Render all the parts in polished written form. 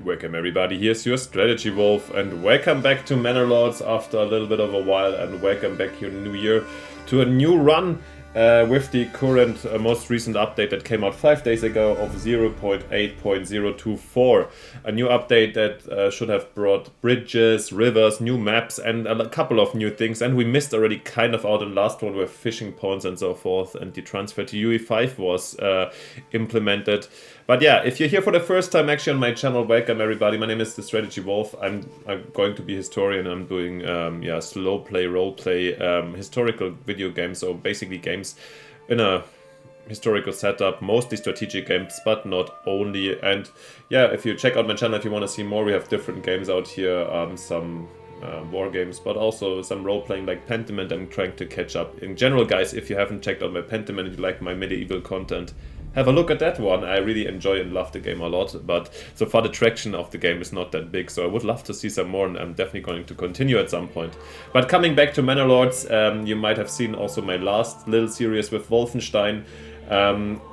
Welcome everybody, here's your Strategy Wolf, and welcome back to Manor Lords after a little bit of a while, and welcome back here in the new year to a new run with the current most recent update that came out 5 days ago of 0.8.024. A new update that should have brought bridges, rivers, new maps, and a couple of new things, and we missed already kind of out in the last one with fishing points and so forth, and the transfer to UE5 was implemented. But yeah, if you're here for the first time actually on my channel, welcome everybody. My name is the Strategy Wolf. I'm going to be historian. I'm doing slow play, role play, historical video games. So basically games in a historical setup, mostly strategic games, but not only. And yeah, if you check out my channel, if you want to see more, we have different games out here. Some war games, but also some role playing like Pentiment. I'm trying to catch up. In general, guys, if you haven't checked out my Pentiment and you like my medieval content, have a look at that one. I really enjoy and love the game a lot, but so far the traction of the game is not that big, so I would love to see some more, and I'm definitely going to continue at some point. But coming back to Manor Lords, you might have seen also my last little series with Wolfenstein.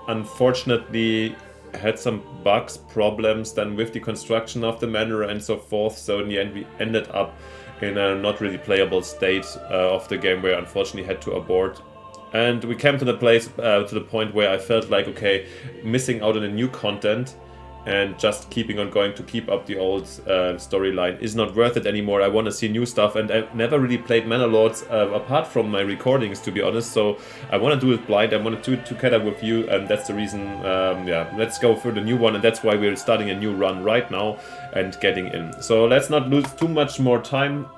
Unfortunately, had some bugs, problems then with the construction of the manor and so forth, so in the end we ended up in a not really playable state of the game, where I unfortunately had to abort. And we came to the place, to the point where I felt like, okay, missing out on the new content and just keeping on going to keep up the old storyline is not worth it anymore. I want to see new stuff, and I've never really played Manor Lords apart from my recordings, to be honest. So I want to do it blind. I want to do it together with you, and that's the reason. Yeah, let's go for the new one, and that's why we're starting a new run right now and getting in. So let's not lose too much more time.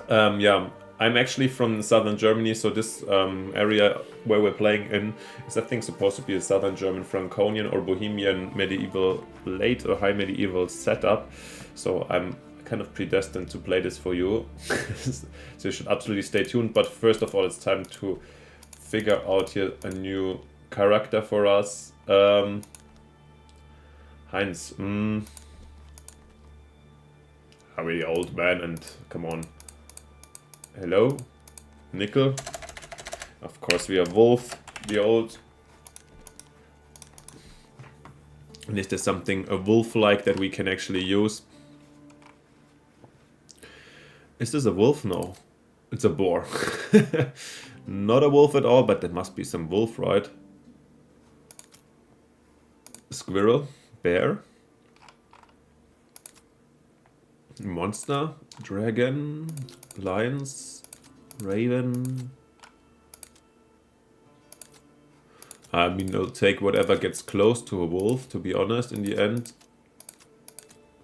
Yeah. I'm actually from southern Germany, so this area where we're playing in is, I think, supposed to be a southern German Franconian or Bohemian medieval, late or high medieval setup. So I'm kind of predestined to play this for you. So you should absolutely stay tuned. But first of all, it's time to figure out here a new character for us. Heinz. I'm a really old man, and come on. Hello, Nickel. Of course we are Wolf, the old. And is there something a wolf-like that we can actually use? Is this a wolf? No, it's a boar. Not a wolf at all, but there must be some wolf, right? Squirrel, bear, monster, dragon, lions, raven. I mean, I'll take whatever gets close to a wolf, to be honest, in the end.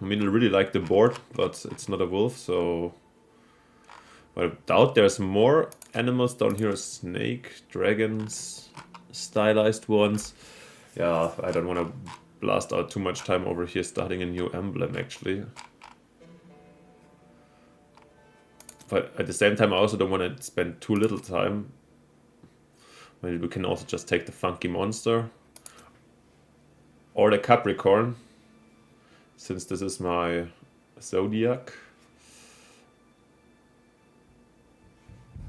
I mean, I really like the board, but it's not a wolf, so... I doubt there's more animals down here. Snake, dragons, stylized ones. Yeah, I don't want to blast out too much time over here starting a new emblem, actually. But at the same time, I also don't want to spend too little time. Maybe we can also just take the funky monster. Or the Capricorn, since this is my zodiac.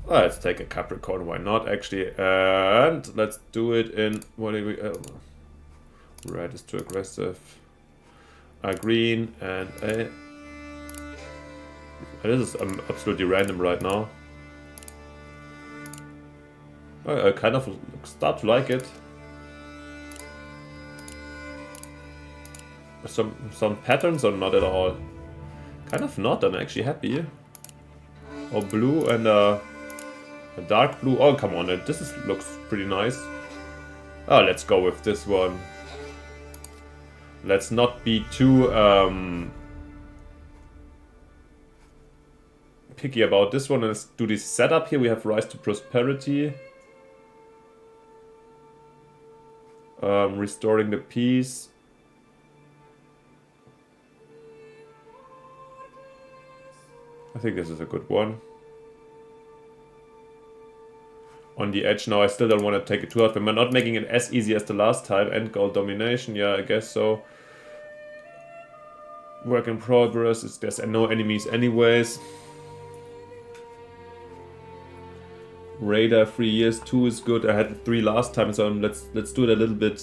Well, let's take a Capricorn, why not, actually. And let's do it in... What do we... red is too aggressive. A green and a... This is absolutely random right now. I kind of start to like it. Some patterns or not at all? Kind of not, I'm actually happy. Or blue and a dark blue. Oh, come on, this looks pretty nice. Oh, let's go with this one. Let's not be too... picky about this one. Let's do this setup here. We have Rise to Prosperity. Restoring the peace. I think this is a good one. On the edge now, I still don't want to take it too hard, but we're not making it as easy as the last time. End goal domination, yeah, I guess so. Work in progress. There's no enemies anyways. Radar 3 years, 2 is good. I had 3 last time, so let's do it a little bit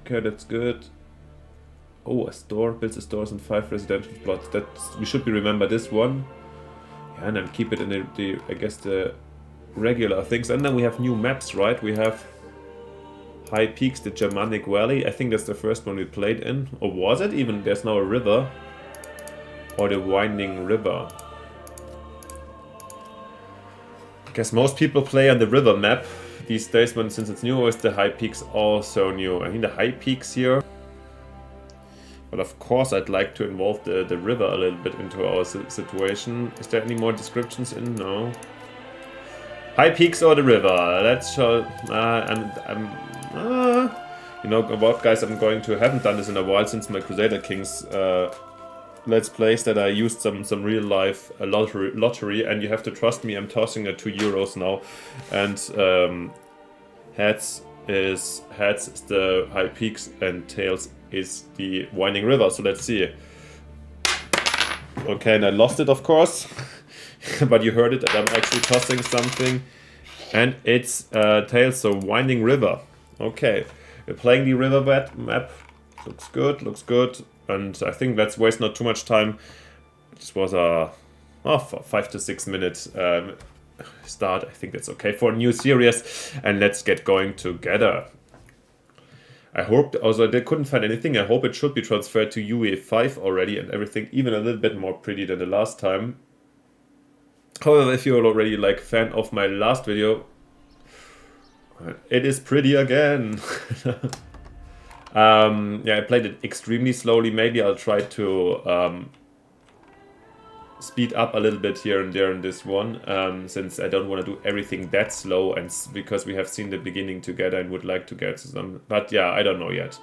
Okay, that's good. Oh, a store. Builds a stores and 5 residential plots. We should be remember this one. Yeah, and then keep it in the I guess the regular things. And then we have new maps, right? We have High Peaks, the Germanic Valley. I think that's the first one we played in. Or was it even? There's now a river. Or the Winding River. I guess most people play on the river map these days, but since it's new, is the High Peaks also new. I mean the High Peaks here. But of course I'd like to involve the river a little bit into our situation. Is there any more descriptions in? No. High Peaks or the river? Let's show... you know what, guys, I'm going to... haven't done this in a while since my Crusader Kings Let's Plays that I used some real life lottery, and you have to trust me, I'm tossing at €2 now. And heads is the High Peaks and tails is the Winding River. So let's see. Okay, and I lost it, of course. But you heard it, and I'm actually tossing something. And it's tails, so Winding River. Okay, we're playing the river map. Looks good, looks good. And I think let's waste not too much time. This was a 5 to 6 minute start. I think that's okay for a new series. And let's get going together. I hope, also they couldn't find anything. I hope it should be transferred to UE5 already and everything even a little bit more pretty than the last time. However, if you're already like fan of my last video, it is pretty again. Yeah, I played it extremely slowly. Maybe I'll try to speed up a little bit here and there in this one, since I don't want to do everything that slow, and because we have seen the beginning together and would like to get some. But yeah, I don't know yet.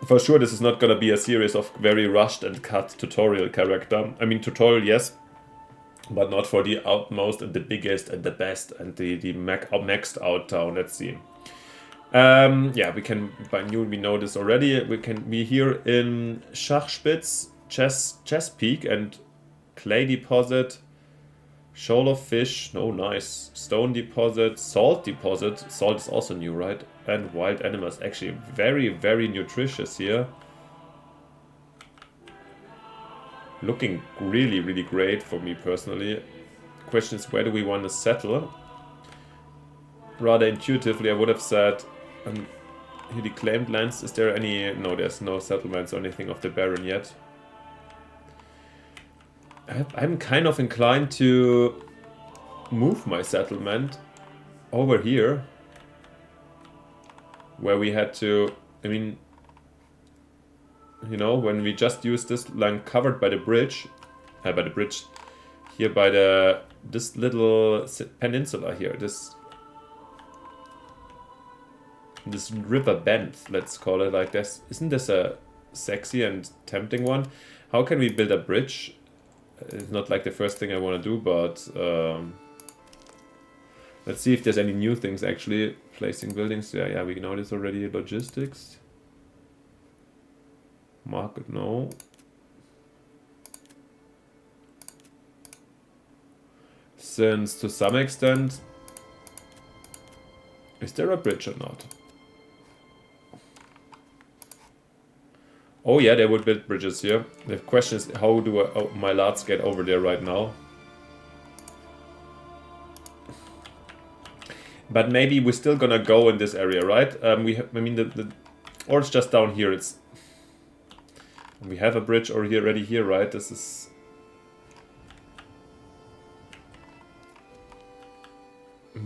For sure, this is not gonna be a series of very rushed and cut tutorial character. I mean, tutorial, yes, but not for the outmost and the biggest and the best and the maxed out town. Let's see. Yeah, we can, we know this already. We can be here in Schachspitz, Chess Peak and Clay Deposit, Shoal of Fish, no, nice, Stone Deposit, Salt Deposit, Salt is also new, right? And Wild Animals, actually very, very nutritious here. Looking really, really great for me personally. Question is, where do we want to settle? Rather intuitively, I would have said, here the claimed lands, is there any... No, there's no settlements or anything of the Baron yet. I'm kind of inclined to move my settlement over here, where we had to, I mean, you know, when we just used this land covered by the bridge, here by this little peninsula here, this river bend, let's call it like this. Isn't this a sexy and tempting one? How can we build a bridge? It's not like the first thing I want to do, but let's see if there's any new things actually. Placing buildings, yeah, we know this already. Logistics. Market, no. Since to some extent, is there a bridge or not? Oh yeah, they would build bridges here. The question is, how do my lads get over there right now? But maybe we're still gonna go in this area, right? I mean, or it's just down here. We have a bridge already here, right? This is...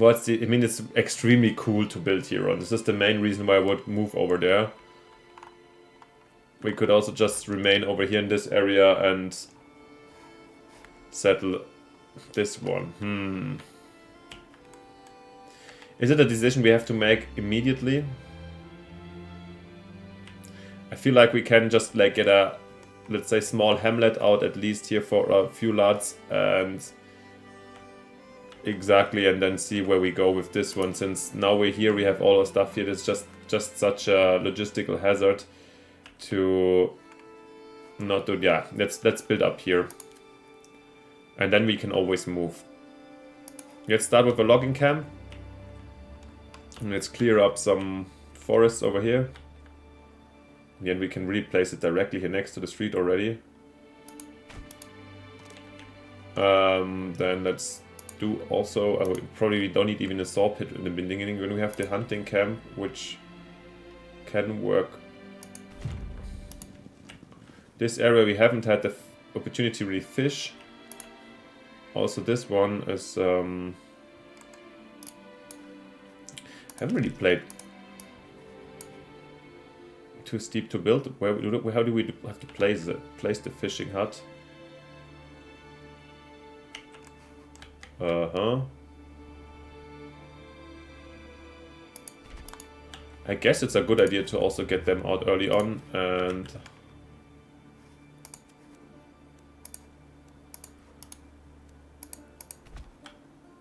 I mean, it's extremely cool to build here on. This is the main reason why I would move over there. We could also just remain over here in this area and settle this one. Is it a decision we have to make immediately? I feel like we can just like get a, let's say, small hamlet out at least here for a few lads, and exactly, and then see where we go with this one. Since now we're here, we have all our stuff here. It's just such a logistical hazard to not do. Yeah, let's build up here, and then we can always move. Let's start with a logging camp, and let's clear up some forests over here. And we can really place it directly here next to the street already. Then let's do also, probably we don't need even a saw pit in the beginning when we have the hunting camp, which can work. This area we haven't had the opportunity to really fish. Also this one is, haven't really played. Too steep to build. How do we have to place the fishing hut? I guess it's a good idea to also get them out early on, and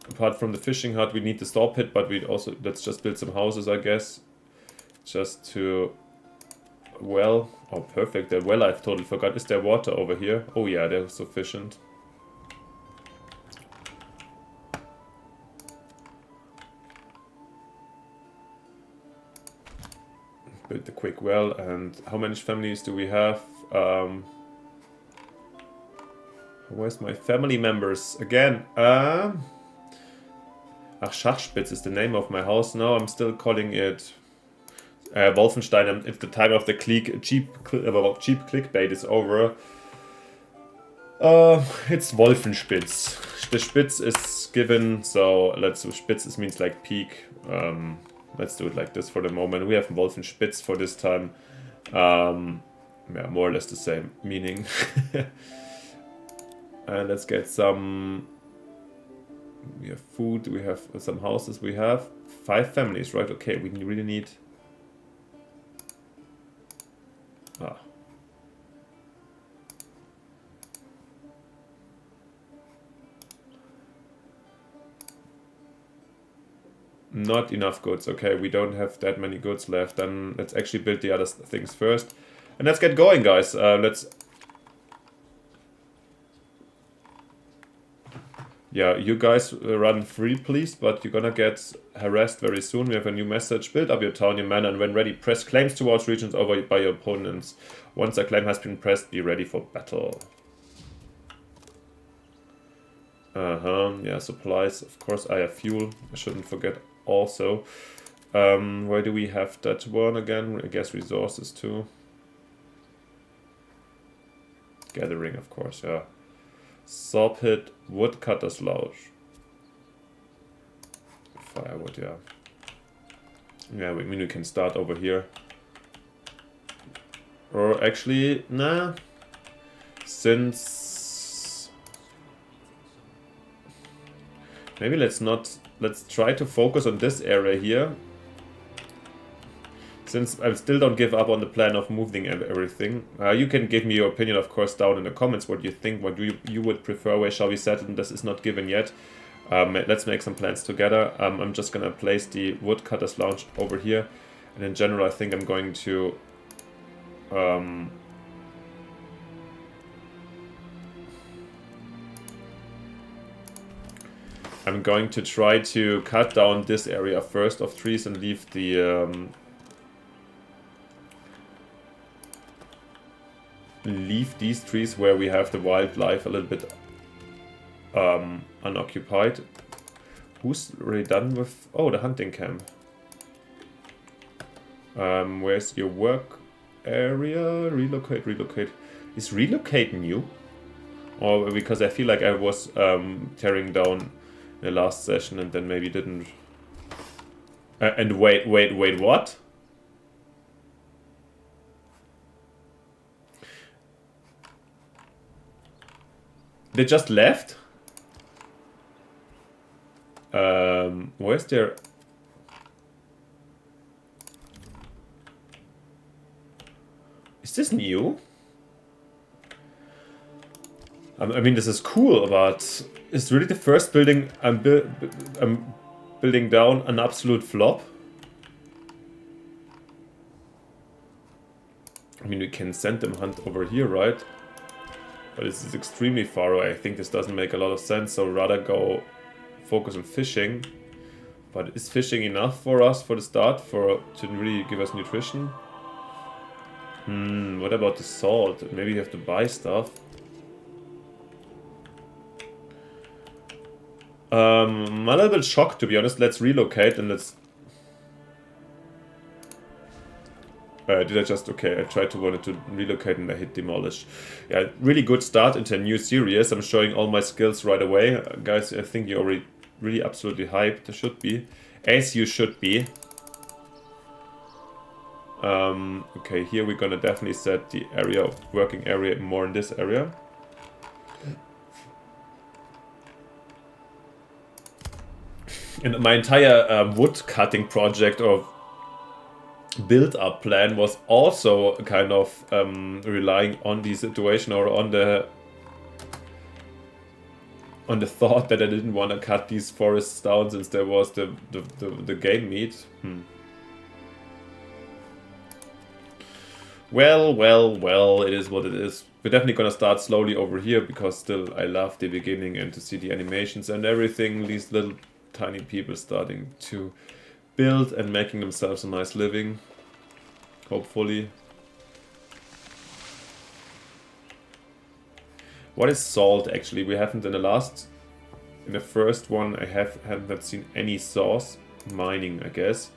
apart from the fishing hut we need the saw pit, but we also, let's just build some houses, I guess, just to, well, oh perfect, the well I've totally forgot. Is there water over here? Oh yeah, there's sufficient. Build the quick well. And how many families do we have? Where's my family members? Again, Schachspitz is the name of my house now. I'm still calling it Wolfenstein. It's the time of the cheap clickbait is over. It's Wolfenspitz. The Spitz is given, so let's do Spitz. This means like peak. Let's do it like this for the moment. We have Wolfenspitz for this time. Yeah, more or less the same meaning. And let's get some. We have food. We have some houses. We have 5 families, right? Okay, we really need. Not enough goods. Okay, we don't have that many goods left. Then let's actually build the other things first. And let's get going, guys. Yeah, you guys run free, please, but you're gonna get harassed very soon. We have a new message. Build up your town, your manor, and when ready, press claims towards regions over by your opponents. Once a claim has been pressed, be ready for battle. Yeah, supplies. Of course, I have fuel. I shouldn't forget also. Where do we have that one again? I guess resources too. Gathering, of course, yeah. Saw pit, woodcutter's lodge. Firewood, yeah. Yeah, I mean we can start over here. Or actually, nah. Since maybe let's try to focus on this area here. Since I still don't give up on the plan of moving everything. You can give me your opinion, of course, down in the comments. What you think, what you would prefer, where shall we settle? This is not given yet. Let's make some plans together. I'm just going to place the woodcutter's lounge over here. And in general, I think I'm going to... I'm going to try to cut down this area first of trees and leave the... leave these trees where we have the wildlife a little bit unoccupied. Who's already done with... Oh, the hunting camp. Where's your work area? Relocate. Is relocate new? Or because I feel like I was tearing down the last session and then maybe didn't... and wait, what? They just left? Where's their... Is this new? I mean, this is cool, but it's really the first building I'm building down an absolute flop. I mean, we can send them hunt over here, right? But this is extremely far away. I think this doesn't make a lot of sense, so rather go focus on fishing. But is fishing enough for us for the start, to really give us nutrition? What about the salt? Maybe you have to buy stuff. I'm a little bit shocked, to be honest. Let's relocate and let's... did I just... Okay, I wanted to relocate and I hit demolish. Yeah, really good start into a new series. I'm showing all my skills right away. Guys, I think you're already really absolutely hyped. There should be. As you should be. Okay, here we're gonna definitely set the area, working area more in this area. And my entire wood cutting project or build-up plan was also kind of relying on the situation or on the thought that I didn't want to cut these forests down since there was the game meat. Well, it is what it is. We're definitely gonna start slowly over here because still I love the beginning and to see the animations and everything. These little tiny people starting to build and making themselves a nice living. Hopefully. What is salt actually? We haven't in the first one I haven't seen any sauce. Mining, I guess.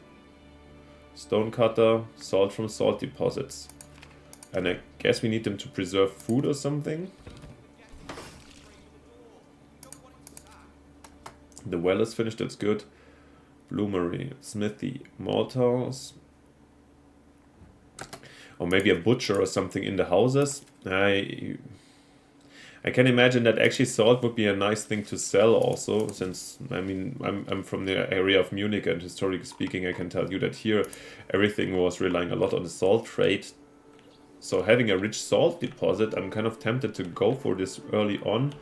Stonecutter, salt from salt deposits. And I guess we need them to preserve food or something. The well is finished, that's good. Bloomery, smithy, malt house. Or maybe a butcher or something in the houses. I can imagine that actually salt would be a nice thing to sell also, since, I mean, I'm from the area of Munich and historically speaking I can tell you that here everything was relying a lot on the salt trade. So having a rich salt deposit, I'm kind of tempted to go for this early on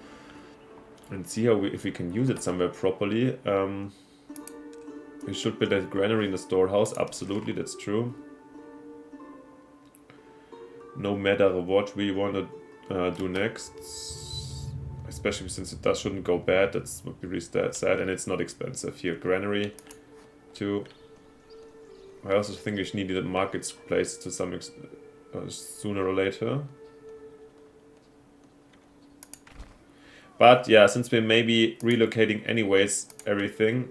and see if we can use it somewhere properly. We should build a granary in the storehouse, absolutely, that's true. No matter what we want to do next, especially since it shouldn't go bad, that's would be really sad, and it's not expensive here. Granary, too. I also think we needed a marketplace to some extent. Sooner or later. But yeah, since we're maybe relocating anyways everything.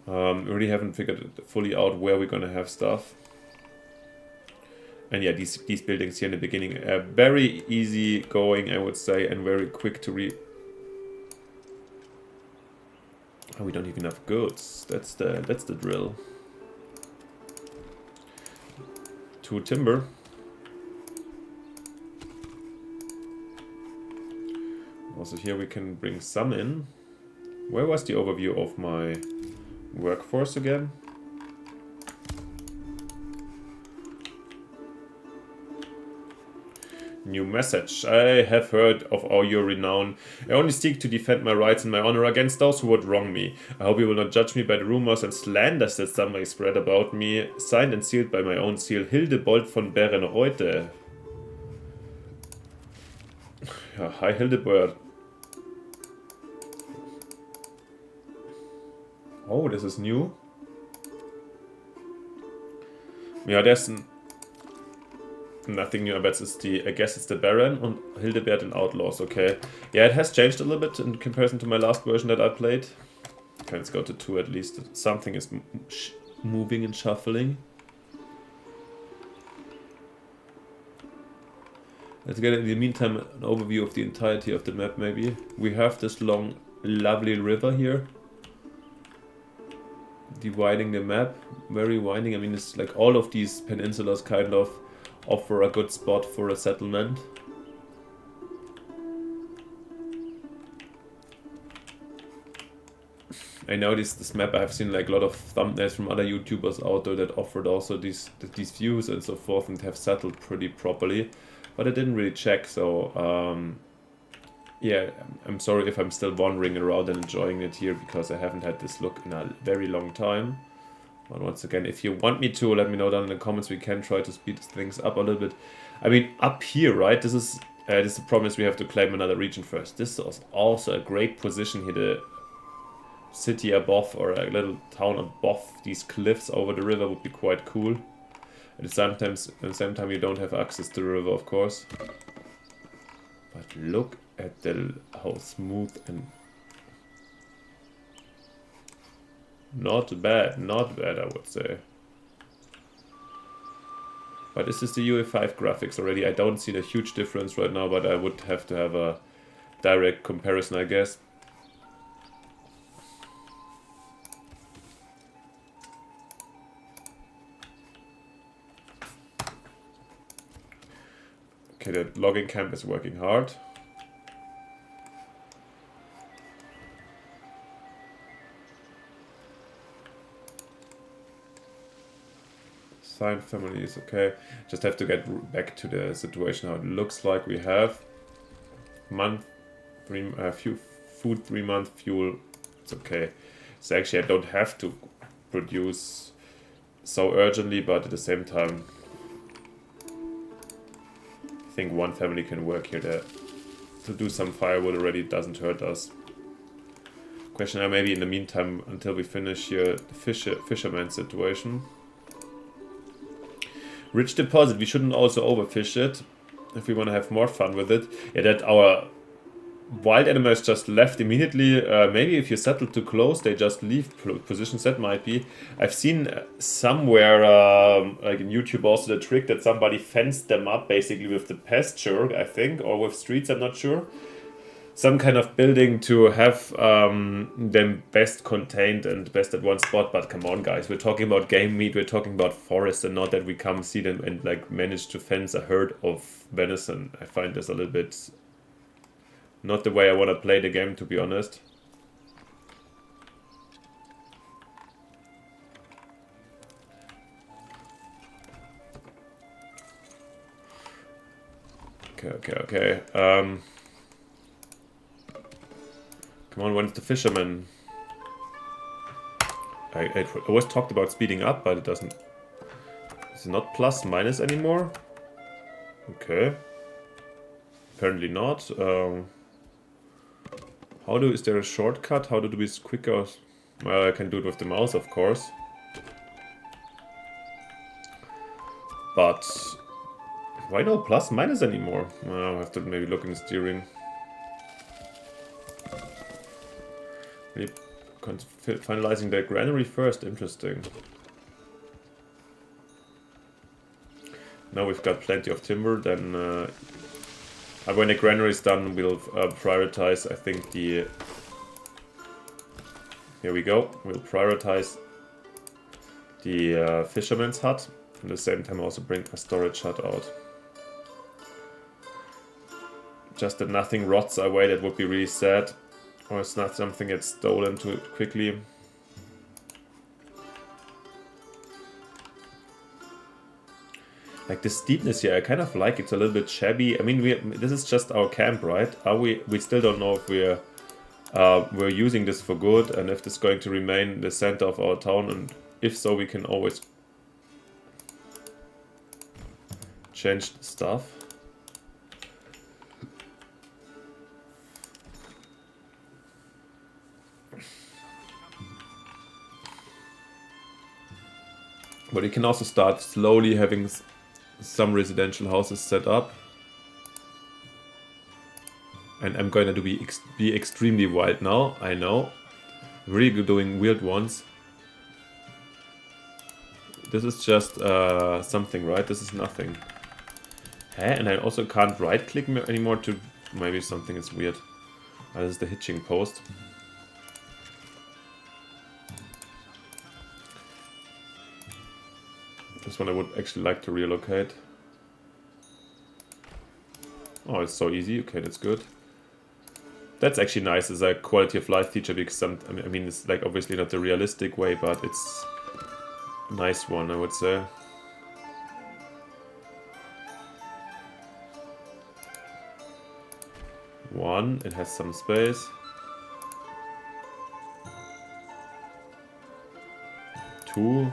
Really haven't figured fully out where we're gonna have stuff. And yeah, these buildings here in the beginning are very easy going, I would say, and very quick to Oh, we don't even have goods. That's the drill. 2 timber. Also here we can bring some in. Where was the overview of my workforce again? New message. I have heard of all your renown. I only seek to defend my rights and my honor against those who would wrong me. I hope you will not judge me by the rumors and slanders that some may spread about me. Signed and sealed by my own seal, Hildebold von Berenreuthe. Ja, hi Hildebert. Oh, this is new. Yeah, there's nothing new. I guess it's the Baron and Hildebert and Outlaws. Okay. Yeah, it has changed a little bit in comparison to my last version that I played. Okay, let's go to 2 at least. Something is moving and shuffling. Let's get in the meantime an overview of the entirety of the map maybe. We have this long, lovely river here. Dividing the map. Very winding. I mean, it's like all of these peninsulas kind of offer a good spot for a settlement. I know this map, I have seen like a lot of thumbnails from other YouTubers out there that offered also these views and so forth and have settled pretty properly, but I didn't really check, so yeah, I'm sorry if I'm still wandering around and enjoying it here because I haven't had this look in a very long time. But once again, if you want me to, let me know down in the comments. We can try to speed things up a little bit. I mean, up here, right? This is This is the problem is we have to claim another region first. This is also a great position here. The city above or a little town above these cliffs over the river would be quite cool. At the same time you don't have access to the river, of course. But look at how smooth and not bad, I would say. But this is the UE5 graphics already. I don't see the huge difference right now, but I would have to have a direct comparison, I guess. Okay, the logging camp is working hard. Sign family is okay. Just have to get back to the situation how it looks like. We have month, food 3 month, fuel. It's okay. So actually I don't have to produce so urgently, but at the same time I think one family can work here. To do some firewood already doesn't hurt us. Question maybe in the meantime until we finish here the fisherman situation. Rich deposit, we shouldn't also overfish it if we want to have more fun with it. Yeah, that our wild animals just left immediately. Maybe if you settle too close, they just leave positions. That might be. I've seen somewhere, like in YouTube, also the trick that somebody fenced them up basically with the pasture, I think, or with streets, I'm not sure. Some kind of building to have them best contained and best at one spot. But come on, guys, we're talking about game meat, we're talking about forest, and not that we come see them and like manage to fence a herd of venison. I find this a little bit not the way I want to play the game, to be honest. Okay. Come on, when's the fisherman? I always talked about speeding up, but it doesn't. Is it not plus minus anymore? Okay. Apparently not. Is there a shortcut? How to do this quicker? Well, I can do it with the mouse, of course. But why no plus minus anymore? I'll have to maybe look in the steering. Finalizing the granary first, interesting. Now we've got plenty of timber, then when the granary is done we'll prioritize, I think, here we go, we'll prioritize the fisherman's hut, and at the same time also bring a storage hut out. Just that nothing rots away, that would be really sad. Or it's not something gets stolen too quickly. Like the steepness here, I kind of like it. It's a little bit shabby. I mean, this is just our camp, right? We still don't know if we're using this for good and if this is going to remain the center of our town. And if so, we can always change the stuff. But you can also start slowly having some residential houses set up. And I'm going to be extremely wild now, I know. Really good doing weird ones. This is just something, right? This is nothing. And I also can't right click anymore to... Maybe something is weird. This is the hitching post. This one I would actually like to relocate. Oh, it's so easy. Okay, that's good. That's actually nice as a quality of life feature because I mean, it's like obviously not the realistic way, but it's a nice one, I would say. One, it has some space. Two.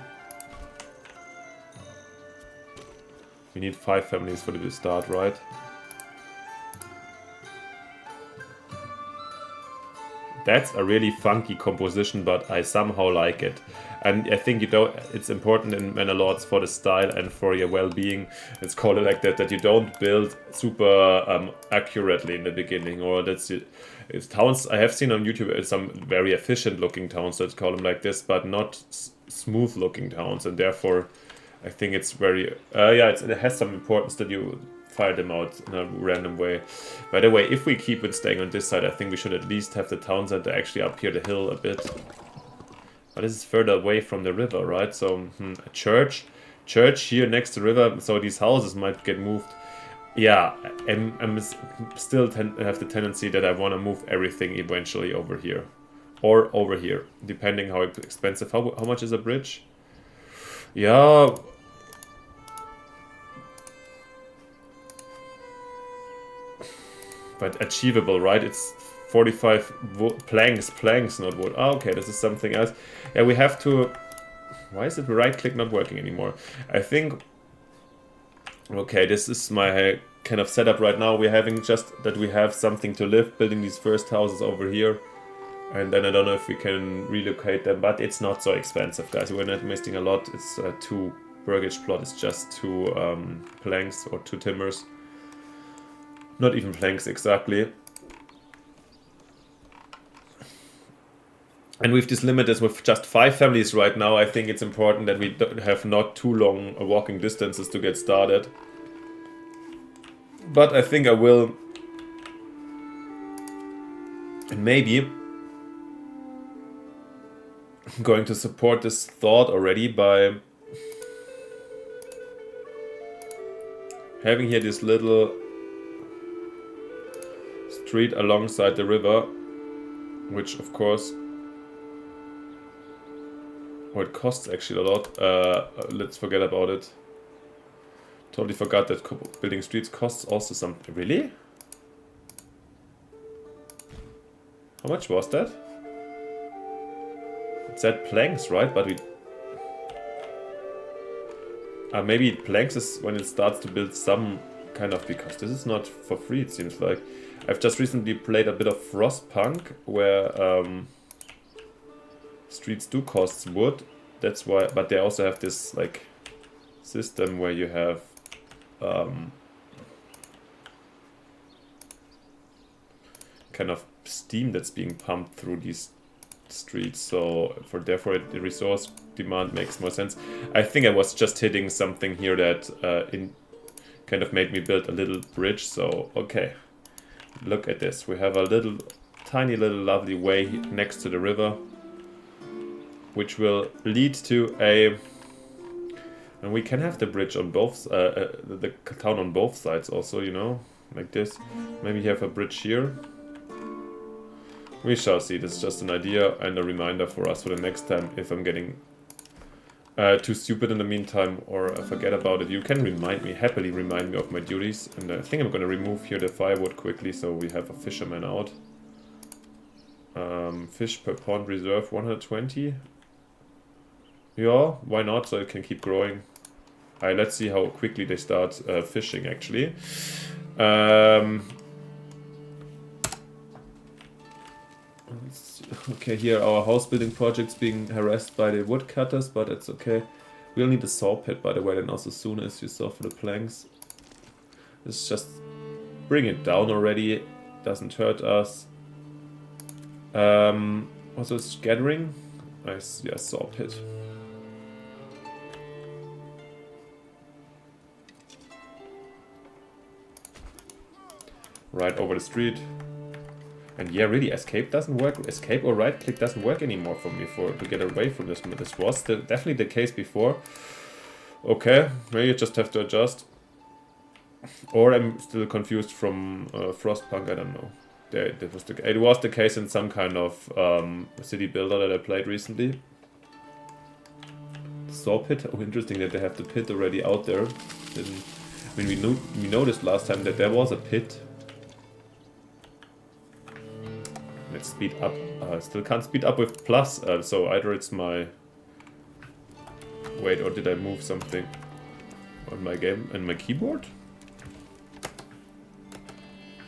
We need 5 families for the start, right? That's a really funky composition, but I somehow like it. And I think it's important in Manor Lords for the style and for your well-being. Let's call it like that. That you don't build super accurately in the beginning, or that's it. It's towns I have seen on YouTube. Some very efficient-looking towns, let's call them like this, but not smooth-looking towns, and therefore, I think it's very it has some importance that you fire them out in a random way. By the way, if we keep it staying on this side, I think we should at least have the town center actually up here the hill a bit. But this is further away from the river, right? So, a church here next to the river, so these houses might get moved. Yeah, I'm still have the tendency that I want to move everything eventually over here. Or over here, depending how expensive. How much is a bridge? Yeah. But achievable, right? It's 45 planks, not wood. Oh, okay, this is something else. Yeah, we have to... Why is it the right click not working anymore? I think... Okay, this is my kind of setup right now. We're having just that we have something to live, building these first houses over here. And then I don't know if we can relocate them, but it's not so expensive, guys. We're not missing a lot. It's 2 burgage plot. It's just 2 planks or 2 timbers. Not even planks exactly. And with this limited, with just 5 families right now, I think it's important that we have not too long walking distances to get started. But I think I will. And maybe I'm going to support this thought already by having here this little street alongside the river, which of course, it costs actually a lot. Let's forget about it. Totally forgot that building streets costs also something. Really? How much was that? It said planks, right? But we... maybe planks is when it starts to build some kind of... Because this is not for free, it seems like. I've just recently played a bit of Frostpunk, where streets do cost wood. That's why, but they also have this like system where you have kind of steam that's being pumped through these streets. So therefore the resource demand makes more sense. I think I was just hitting something here that kind of made me build a little bridge. So okay. Look at this. We have a little, tiny little lovely way next to the river, which will lead to a... And we can have the bridge on both, the town on both sides also, you know, like this. Maybe have a bridge here. We shall see. This is just an idea and a reminder for us for the next time if I'm getting too stupid in the meantime or I forget about it. You can happily remind me of my duties. And I think I'm going to remove here the firewood quickly so we have a fisherman out. Fish per pond reserve 120. Yeah, why not? So it can keep growing. Alright, let's see how quickly they start fishing actually. Okay, here our house building project's being harassed by the woodcutters, but it's okay. We'll need a saw pit, by the way, and also soon as you saw for the planks. Let's just bring it down already. Doesn't hurt us. Also scattering. Nice, yeah, saw pit. Right over the street. And yeah, really, escape doesn't work. Escape or right click doesn't work anymore for me to get away from this. This was definitely the case before. Okay, maybe you just have to adjust. Or I'm still confused from Frostpunk, I don't know. It was the case in some kind of city builder that I played recently. Saw pit? Oh, interesting that they have the pit already out there. I mean, we noticed last time that there was a pit. Let's speed up. I still can't speed up with plus, so either it's my... Wait, or did I move something on my game and my keyboard?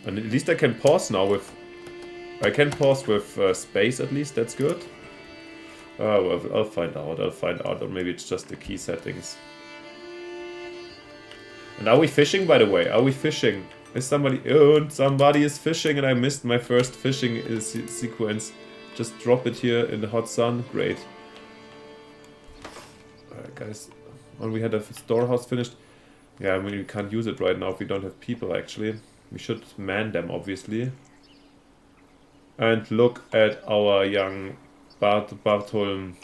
And at least I can pause now with... I can pause with space at least, that's good. Well, I'll find out, or maybe it's just the key settings. And are we fishing, by the way? Are we fishing? Is somebody... Oh, somebody is fishing and I missed my first fishing sequence. Just drop it here in the hot sun. Great. Alright, guys. And we had a storehouse finished. Yeah, I mean, we can't use it right now if we don't have people, actually. We should man them, obviously. And look at our young Bartholms.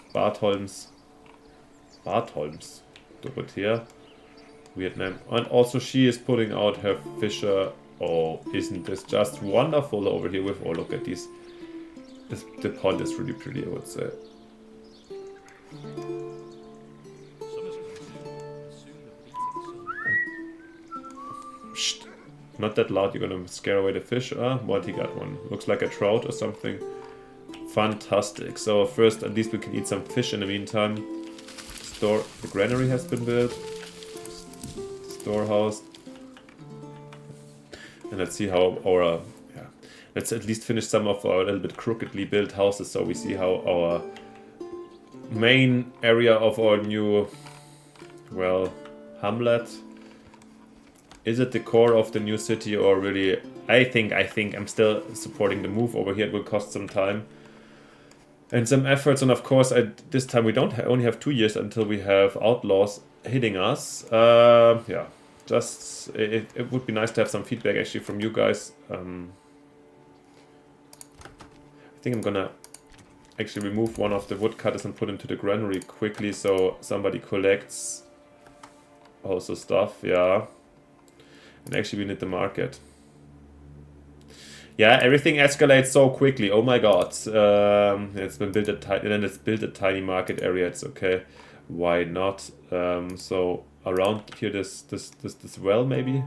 Dorothea. Vietnam. And also she is putting out her fisher. Oh, isn't this just wonderful over here with... Oh, look at these. The pond is really pretty, I would say. Shh. Not that loud, you're gonna scare away the fish. Ah, what, he got one. Looks like a trout or something. Fantastic. So first, at least we can eat some fish in the meantime. The granary has been built. Storehouse. And let's see how our... yeah. Let's at least finish some of our little bit crookedly built houses so we see how our main area of our new, well, hamlet. Is it the core of the new city or really... I think I'm still supporting the move over here. It will cost some time and some efforts, and of course this time we don't only have 2 years until we have outlaws hitting us. Yeah, just it would be nice to have some feedback actually from you guys. I think I'm gonna actually remove one of the woodcutters and put into the granary quickly so somebody collects also stuff. Yeah, and actually we need the market. Yeah, everything escalates so quickly. Oh my god. It's been built and then it's built a tiny market area. It's okay. Why not? So around here, this well maybe.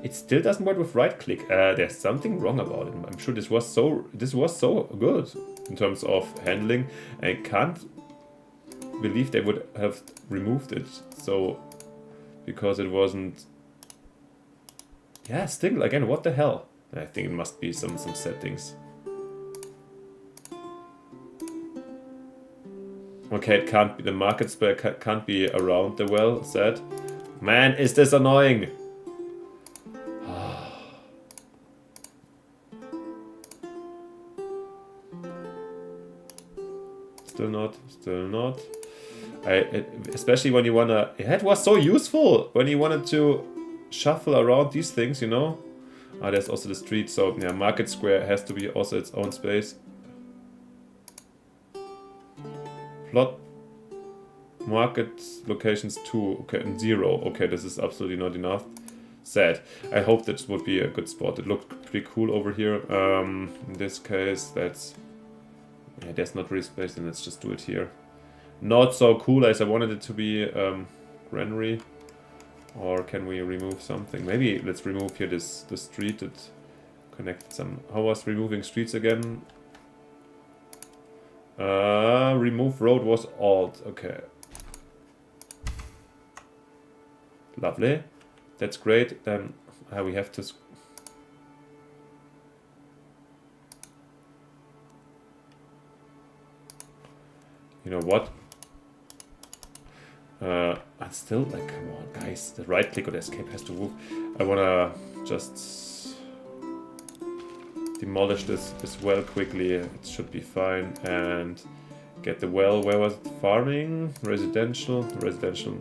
It still doesn't work with right click. There's something wrong about it. I'm sure this was so good in terms of handling. I can't believe they would have removed it. So because it wasn't. Yeah, still again. What the hell? I think it must be some settings. Okay, it can't be the market square can't be around the well set. Man, is this annoying? Still not. Especially when you wanna. It was so useful when you wanted to shuffle around these things, you know. Ah, there's also the street, so yeah, market square has to be also its own space. Plot market locations 2, okay, and 0. Okay, this is absolutely not enough. Sad. I hope that would be a good spot. It looked pretty cool over here. In this case, that's... yeah, there's not really space, and let's just do it here. Not so cool as I wanted it to be. Granary. Or can we remove something? Maybe let's remove here the street that connected some... How was removing streets again? Remove road was Alt. Okay. Lovely. That's great. Then we have to... You know what? I'm still like, come on, guys. The right click or the escape has to move. I wanna just demolish this well quickly. It should be fine. And get the well. Where was it? Farming? Residential? Residential.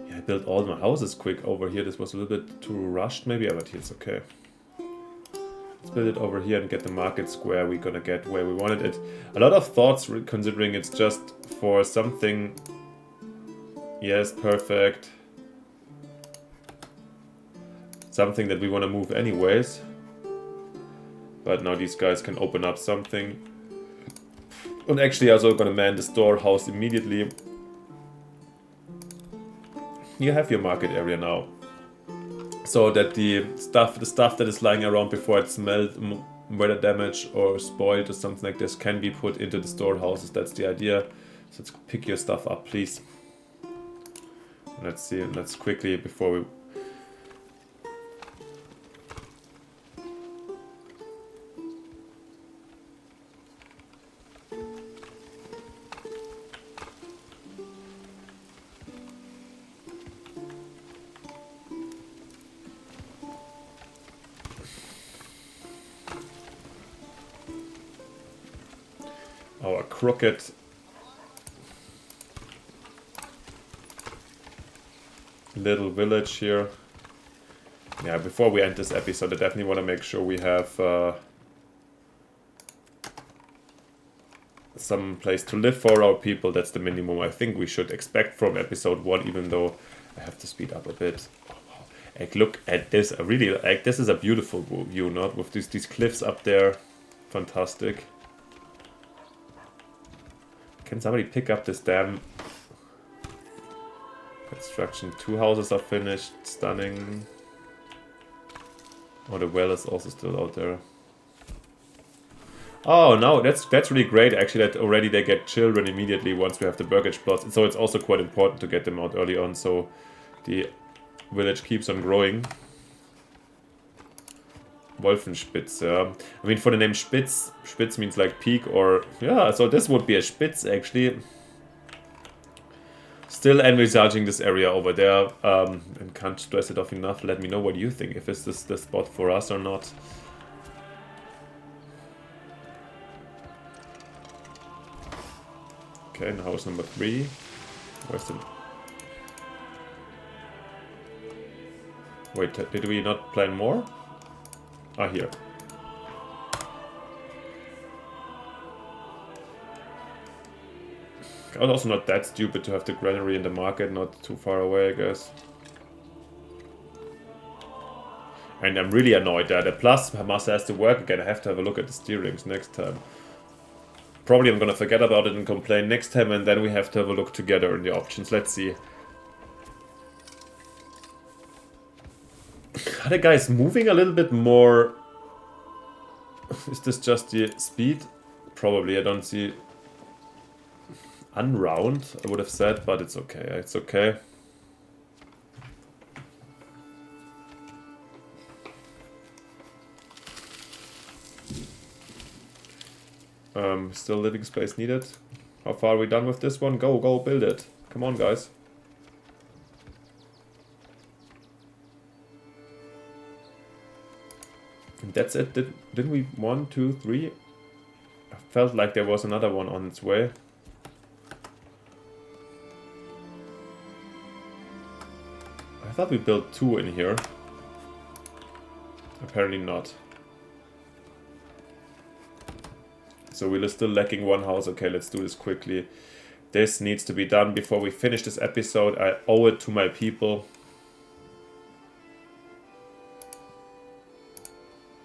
Yeah, I built all my houses quick over here. This was a little bit too rushed maybe, but it's okay. Let's build it over here and get the market square. We're gonna get where we wanted it. A lot of thoughts considering it's just for something. Yes, perfect. Something that we want to move anyways. But now these guys can open up something. And actually also gonna man the storehouse immediately. You have your market area now. So that the stuff that is lying around before it's weather damage or spoiled or something like this can be put into the storehouses. That's the idea. So let's pick your stuff up, please. Let's see. Let's quickly before we. Our crooked little village here. Yeah, before we end this episode, I definitely want to make sure we have some place to live for our people. That's the minimum I think we should expect from episode 1, even though I have to speed up a bit. Oh, wow. Like, look at this. I really like this. Is a beautiful view, not with these cliffs up there. Fantastic. Can somebody pick up this damn construction? 2 houses are finished. Stunning. Oh, the well is also still out there. Oh, no, that's really great, actually, that already they get children immediately once we have the burgage plots. So it's also quite important to get them out early on, so the village keeps on growing. Wolfenspitz, yeah. I mean, for the name Spitz, Spitz means like peak or... Yeah, so this would be a Spitz, actually. Still envisaging this area over there, and can't stress it off enough. Let me know what you think, if this is the spot for us or not. Okay, and house number 3. Where's the... Wait, did we not plan more? Ah, here. I was also not that stupid to have the granary in the market, not too far away, I guess. And I'm really annoyed that the plus master has to work again. I have to have a look at the steerings next time. Probably I'm gonna forget about it and complain next time, and then we have to have a look together in the options. Let's see. Are the guys moving a little bit more? Is this just the speed? Probably. I don't see... Unround, I would have said, but it's okay. It's okay. Still living space needed. How far are we done with this one? Go build it. Come on, guys. And that's it. Didn't we? 1, 2, 3? I felt like there was another one on its way. I thought we built 2 in here. Apparently not. So we're still lacking 1 house. Okay, let's do this quickly. This needs to be done before we finish this episode. I owe it to my people.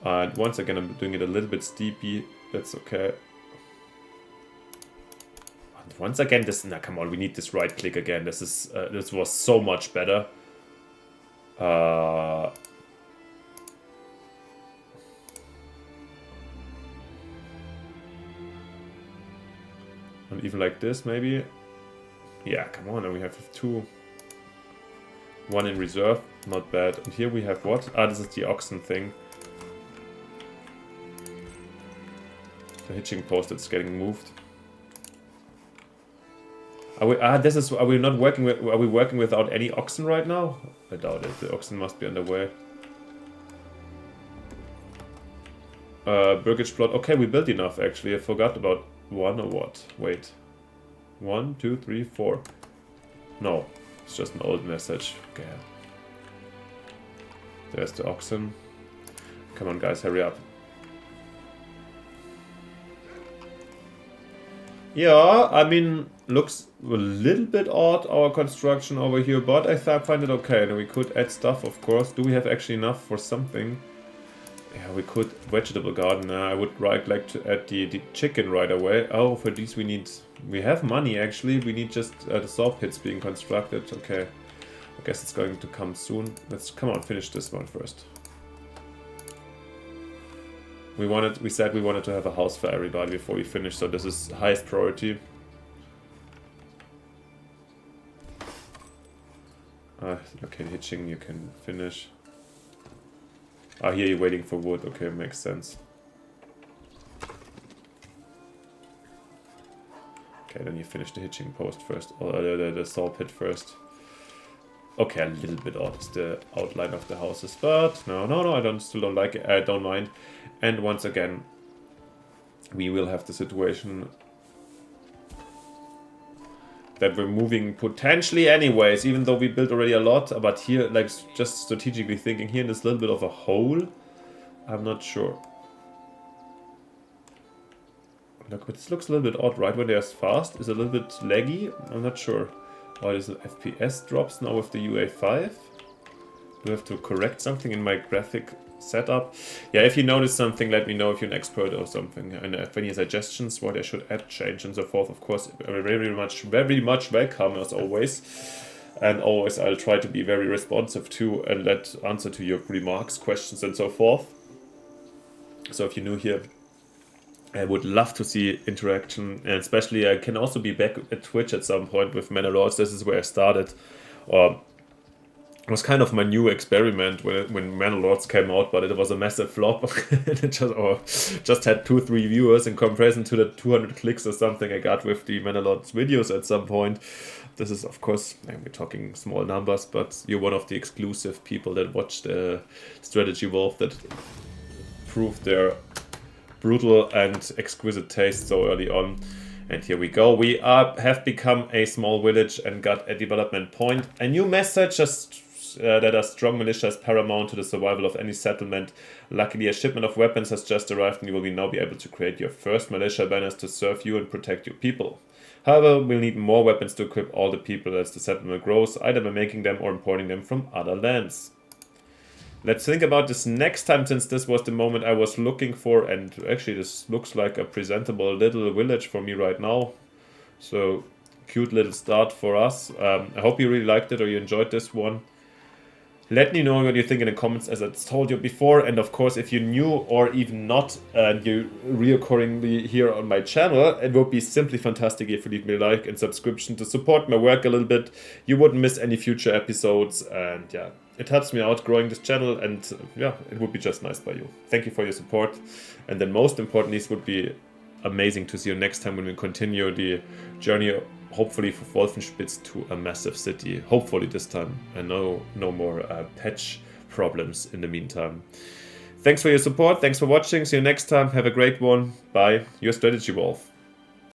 And once again, I'm doing it a little bit steepy. That's okay. And once again, this... Nah, come on, we need this right click again. This is this was so much better. And even like this, maybe. Yeah, come on, and we have 2. 1 in reserve, not bad. And here we have what? Ah, this is the oxen thing. The hitching post that's getting moved. Are we? Ah, this is. Are we not working with? Are we working without any oxen right now? I doubt it. The oxen must be on the way. Burgage plot. Okay, we built enough actually. I forgot about 1 or what? Wait. 1, 2, 3, 4. No, it's just an old message. Okay. There's the oxen. Come on, guys, hurry up. Yeah, I mean, looks a little bit odd, our construction over here, but I find it okay. And we could add stuff, of course. Do we have actually enough for something? Yeah, we could. Vegetable garden. I would like to add the chicken right away. Oh, for these we need... We have money, actually. We need just the saw pits being constructed. Okay. I guess it's going to come soon. Let's, come on, finish this one first. We said we wanted to have a house for everybody before we finish, so this is highest priority. Okay, hitching you can finish. Here you're waiting for wood. Okay, makes sense. Okay, then you finish the hitching post first, or the saw pit first. Okay, a little bit odd is the outline of the houses, but no, I still don't like it. I don't mind. And once again, we will have the situation that we're moving potentially anyways, even though we built already a lot. But here, like, just strategically thinking, here in this little bit of a hole, I'm not sure. Look, but this looks a little bit odd, right? When they're fast, is a little bit laggy. I'm not sure. Why there's an FPS drops now with the UA5? Do I have to correct something in my graphic setup? Yeah, if you notice something, let me know if you're an expert or something. And if any suggestions what I should add, change, and so forth, of course, very much welcome as always. And always I'll try to be very responsive to and answer to your remarks, questions, and so forth. So if you're new here, I would love to see interaction, and especially I can also be back at Twitch at some point with Manor. This is where I started. It was kind of my new experiment when Manor came out, but it was a massive flop. It just had 2-3 viewers in comparison to the 200 clicks or something I got with the Manor videos at some point. This is, of course, we're talking small numbers, but you're one of the exclusive people that watched Strategy Wolf that proved their brutal and exquisite taste so early on. And here we go. We have become a small village and got a development point. A new message that a strong militia is paramount to the survival of any settlement. Luckily, a shipment of weapons has just arrived and you will now be able to create your first militia banners to serve you and protect your people. However, we'll need more weapons to equip all the people as the settlement grows, either by making them or importing them from other lands. Let's think about this next time, since this was the moment I was looking for, and actually this looks like a presentable little village for me right now. So, cute little start for us. I hope you really liked it or you enjoyed this one. Let me know what you think in the comments, as I told you before. And of course, if you're new or even not, and you're reoccurringly here on my channel, it would be simply fantastic if you leave me a like and subscription to support my work a little bit. You wouldn't miss any future episodes, and yeah, it helps me out growing this channel, and yeah, it would be just nice by you. Thank you for your support. And then most importantly, it would be amazing to see you next time when we continue the journey, hopefully for Wolfenspitz to a massive city. Hopefully this time, and no more patch problems in the meantime. Thanks for your support, thanks for watching, see you next time, have a great one, bye, your Strategy Wolf.